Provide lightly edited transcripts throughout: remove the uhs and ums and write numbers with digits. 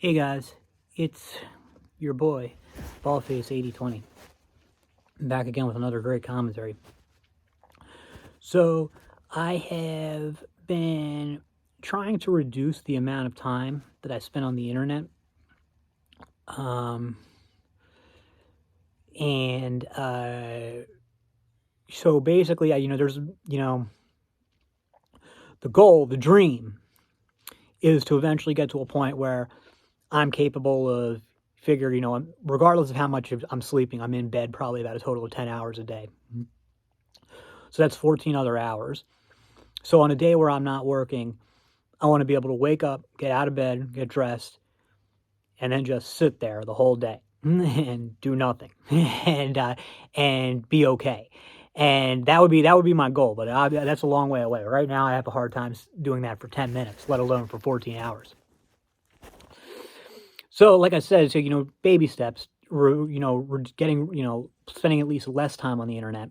Hey guys, it's your boy, Ballface8020, back again with another great commentary. So, I have been trying to reduce the amount of time that I spend on the internet. So basically, there's, the goal, the dream, is to eventually get to a point where I'm capable of regardless of how much I'm sleeping, I'm in bed probably about a total of 10 hours a day. So that's 14 other hours. So on a day where I'm not working, I want to be able to wake up, get out of bed, get dressed, and then just sit there the whole day and do nothing and be okay. And that would be my goal, but that's a long way away. Right now, I have a hard time doing that for 10 minutes, let alone for 14 hours. So, like I said, baby steps. We're spending at least less time on the internet.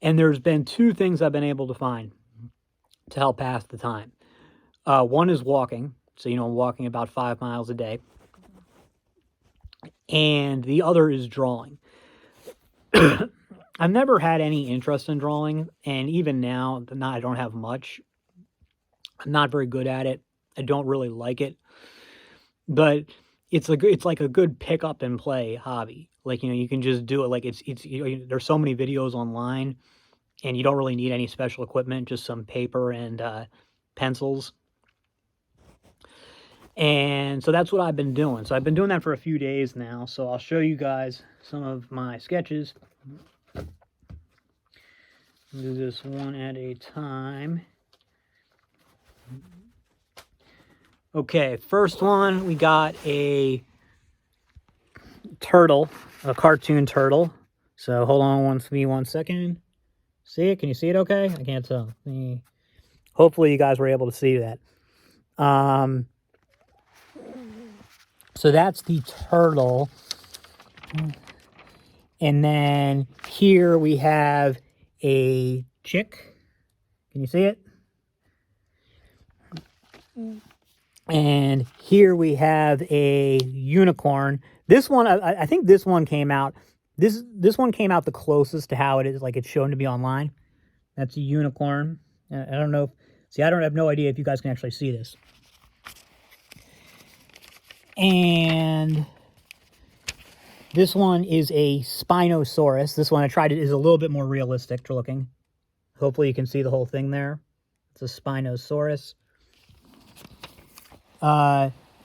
And there's been two things I've been able to find to help pass the time. One is walking. So, I'm walking about 5 miles a day. And the other is drawing. I've never had any interest in drawing. And even now, I don't have much. I'm not very good at it. I don't really like it. But it's like a good pick up and play hobby. Like, you can just do it. Like there's so many videos online, and you don't really need any special equipment, just some paper and pencils. And so that's what I've been doing. So I've been doing that for a few days now. So I'll show you guys some of my sketches. Do this one at a time. Okay, first one, we got a turtle, a cartoon turtle. So hold on one second. See it? Can you see it okay? I can't tell. Hopefully you guys were able to see that. So that's the turtle. And then here we have a chick. Can you see it? And here we have a unicorn. This one, I think this one came out. This one came out the closest to how it is, like it's shown to be online. That's a unicorn. I don't know. I don't have no idea if you guys can actually see this. And this one is a Spinosaurus. This one I tried it is a little bit more realistic looking. Hopefully you can see the whole thing there. It's a Spinosaurus.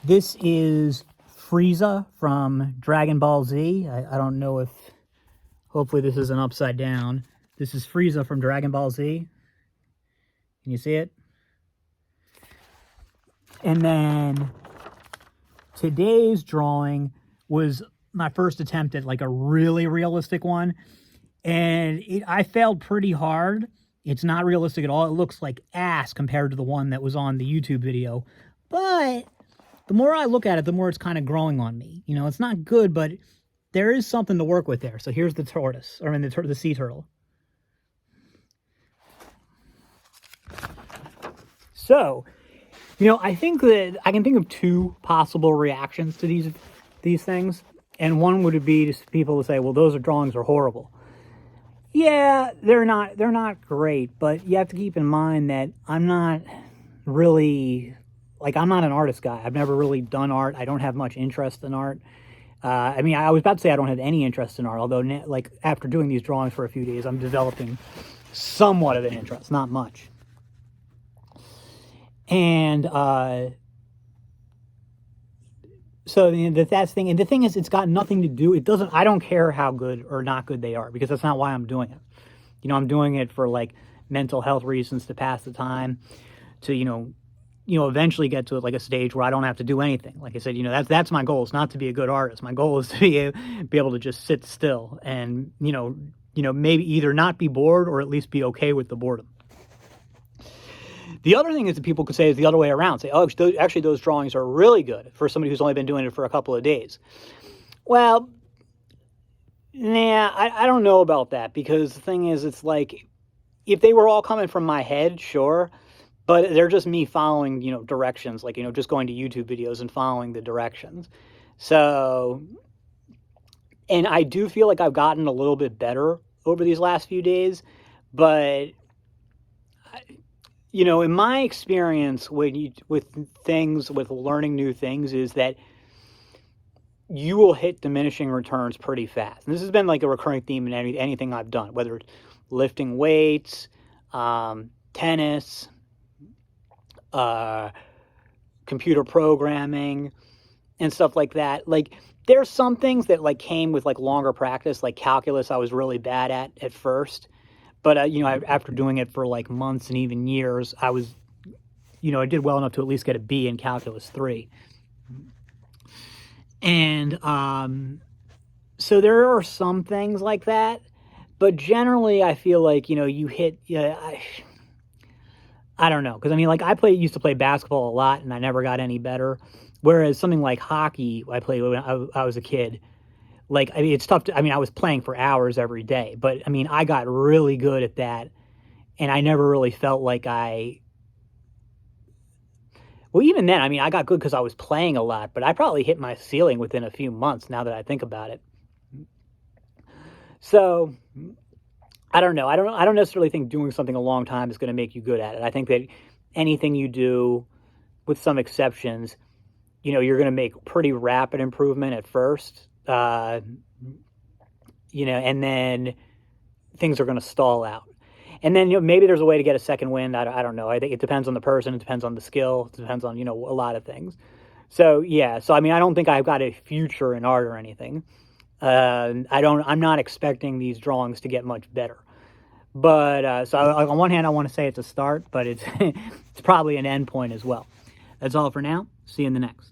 This is Frieza from Dragon Ball Z. I don't know if, hopefully this isn't upside down. This is Frieza from Dragon Ball Z. Can you see it? And then today's drawing was my first attempt at like a really realistic one. And I failed pretty hard. It's not realistic at all. It looks like ass compared to the one that was on the YouTube video. But the more I look at it, the more it's kind of growing on me. It's not good, but there is something to work with there. So here's the tortoise, or the sea turtle. So, I think that I can think of two possible reactions to these things. And one would be just people to say, well, those drawings are horrible. Yeah, they're not great, but you have to keep in mind that I'm not really, I'm not an artist guy. I've never really done art. I don't have much interest in art. I was about to say I don't have any interest in art, although, after doing these drawings for a few days, I'm developing somewhat of an interest, not much. And so that's the thing. And the thing is, it's got nothing to do. I don't care how good or not good they are, because that's not why I'm doing it. I'm doing it for mental health reasons, to pass the time, to, eventually get to a stage where I don't have to do anything. Like I said, that's my goal. It's not to be a good artist. My goal is to be able to just sit still and, maybe either not be bored or at least be okay with the boredom. The other thing is that people could say is the other way around. Say, oh, actually, those drawings are really good for somebody who's only been doing it for a couple of days. Well, I don't know about that, because the thing is, it's like, if they were all coming from my head, sure. but they're just me following, directions, like, just going to YouTube videos and following the directions. So, and I do feel like I've gotten a little bit better over these last few days, but in my experience with learning new things is that you will hit diminishing returns pretty fast. And this has been like a recurring theme in anything I've done, whether it's lifting weights, tennis, computer programming, and stuff like that. Like, there's some things that like came with like longer practice, like calculus I was really bad at first. But, after doing it for like months and even years, I was, I did well enough to at least get a B in calculus 3. And so there are some things like that. But generally, I feel like, you hit, I don't know. Because, I mean, like, used to play basketball a lot, and I never got any better. Whereas something like hockey, I played when I was a kid. Like, I mean, it's tough I was playing for hours every day, but I mean, I got really good at that, and I never really felt like well, even then, I mean, I got good because I was playing a lot, but I probably hit my ceiling within a few months now that I think about it. So, I don't know. I don't necessarily think doing something a long time is going to make you good at it. I think that anything you do, with some exceptions, you're going to make pretty rapid improvement at first. And then things are going to stall out. And then, maybe there's a way to get a second wind. I don't know. I think it depends on the person. It depends on the skill. It depends on, a lot of things. So, yeah. So, I mean, I don't think I've got a future in art or anything. I'm not expecting these drawings to get much better. But, so on one hand, I want to say it's a start, but it's, it's probably an end point as well. That's all for now. See you in the next.